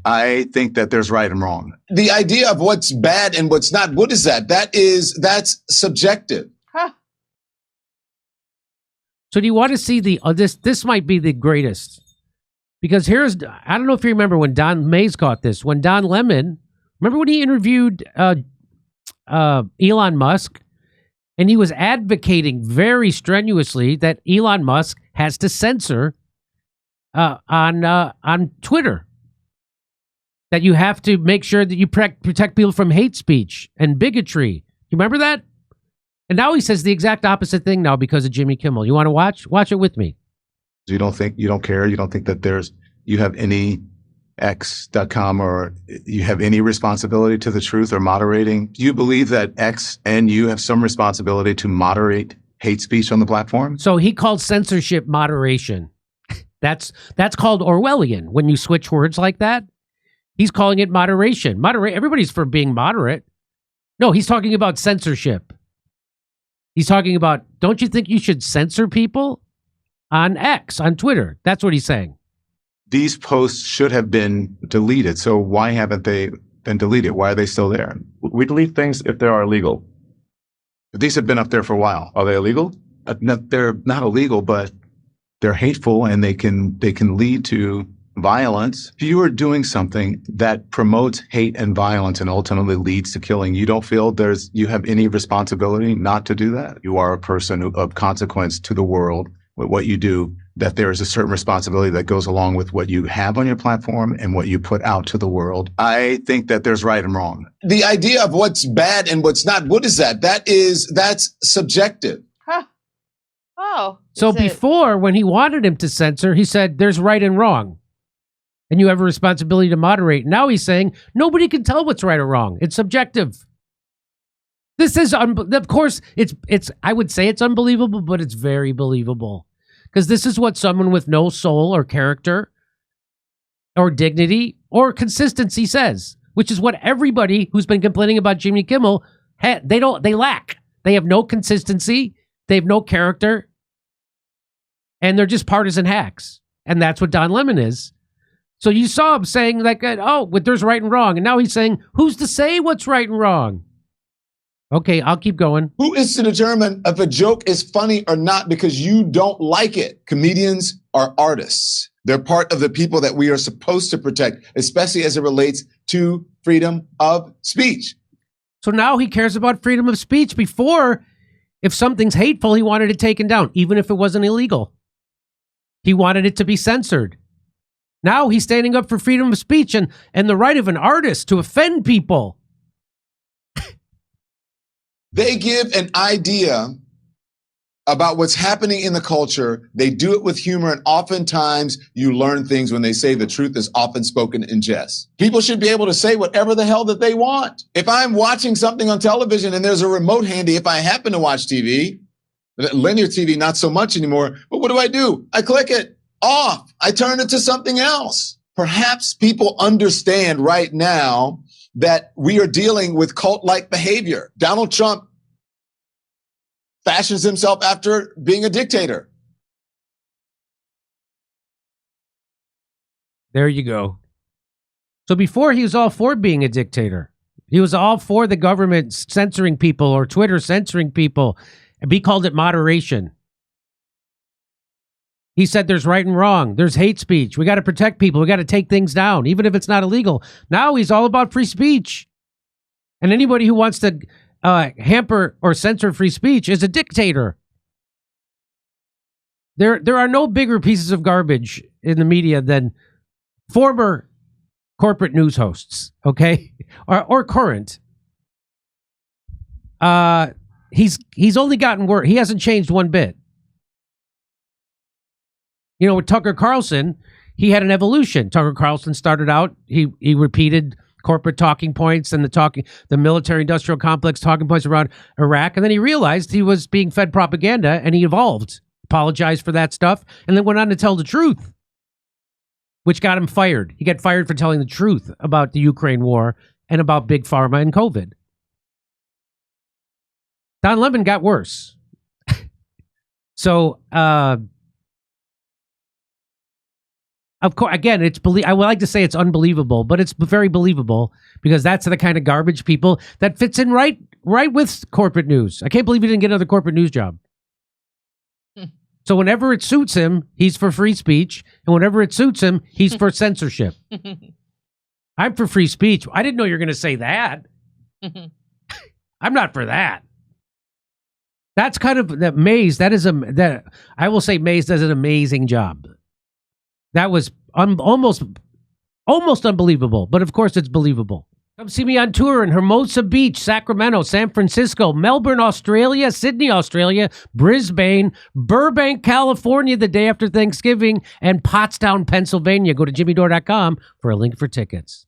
I think that there's right and wrong. The idea of what's bad and what's not, what is that? That's subjective. Huh. So do you want to see the this might be the greatest, because here's, I don't know if you remember when Don Mays caught this, when Don Lemon, remember when he interviewed Elon Musk, and he was advocating very strenuously that Elon Musk has to censor on Twitter, that you have to make sure that you protect people from hate speech and bigotry. You remember that? And now he says the exact opposite thing now because of Jimmy Kimmel. You want to watch? Watch it with me. You don't care, you don't think that you have any X.com or you have any responsibility to the truth or moderating? Do you believe that X and you have some responsibility to moderate hate speech on the platform? So he called censorship moderation. That's called Orwellian when you switch words like that. He's calling it moderation. Everybody's for being moderate. No, he's talking about censorship. He's talking about, don't you think you should censor people on X, on Twitter? That's what he's saying. These posts should have been deleted. So why haven't they been deleted? Why are they still there? We delete things if they are illegal. But these have been up there for a while. Are they illegal? No, they're not illegal, but they're hateful and they can lead to violence. If you are doing something that promotes hate and violence and ultimately leads to killing, you don't feel you have any responsibility not to do that. You are a person of consequence to the world with what you do, that there is a certain responsibility that goes along with what you have on your platform and what you put out to the world. I think that there's right and wrong. The idea of what's bad and what's not, what is that? That's subjective. Huh. Oh. So before, when he wanted him to censor, he said there's right and wrong, and you have a responsibility to moderate. Now he's saying nobody can tell what's right or wrong. It's subjective. This is, of course, it's. I would say it's unbelievable, but it's very believable, because this is what someone with no soul or character or dignity or consistency says, which is what everybody who's been complaining about Jimmy Kimmel, they lack. They have no consistency. They have no character, and they're just partisan hacks. And that's what Don Lemon is. So you saw him saying like, oh, but there's right and wrong. And now he's saying, who's to say what's right and wrong? Okay, I'll keep going. Who is to determine if a joke is funny or not because you don't like it? Comedians are artists. They're part of the people that we are supposed to protect, especially as it relates to freedom of speech. So now he cares about freedom of speech. Before, if something's hateful, he wanted it taken down, even if it wasn't illegal. He wanted it to be censored. Now he's standing up for freedom of speech and the right of an artist to offend people. They give an idea about what's happening in the culture. They do it with humor, and oftentimes you learn things when they say the truth is often spoken in jest. People should be able to say whatever the hell that they want. If I'm watching something on television and there's a remote handy, if I happen to watch TV, linear TV, not so much anymore, but what do? I click it off. I turn it to something else. Perhaps people understand right now that we are dealing with cult-like behavior. Donald Trump fashions himself after being a dictator. There you go. So before, he was all for being a dictator. He was all for the government censoring people or Twitter censoring people. And he called it moderation. He said there's right and wrong. There's hate speech. We got to protect people. We got to take things down, even if it's not illegal. Now he's all about free speech. And anybody who wants to hamper or censor free speech is a dictator. There are no bigger pieces of garbage in the media than former corporate news hosts, okay? Or current. He's only gotten worse. He hasn't changed one bit. You know, with Tucker Carlson, he had an evolution. Tucker Carlson started out, he repeated corporate talking points and the military-industrial complex talking points around Iraq, and then he realized he was being fed propaganda, and he evolved, apologized for that stuff, and then went on to tell the truth, which got him fired. He got fired for telling the truth about the Ukraine war and about Big Pharma and COVID. Don Lemon got worse. So, Of course, again, I would like to say it's unbelievable, but it's very believable because that's the kind of garbage people that fits in right with corporate news. I can't believe he didn't get another corporate news job. So whenever it suits him, he's for free speech, and whenever it suits him, he's for censorship. I'm for free speech. I didn't know you were going to say that. I'm not for that. That's kind of that Mays. That I will say Mays does an amazing job. That was almost unbelievable, but of course it's believable. Come see me on tour in Hermosa Beach, Sacramento, San Francisco, Melbourne, Australia, Sydney, Australia, Brisbane, Burbank, California the day after Thanksgiving, and Pottstown, Pennsylvania. Go to jimmydore.com for a link for tickets.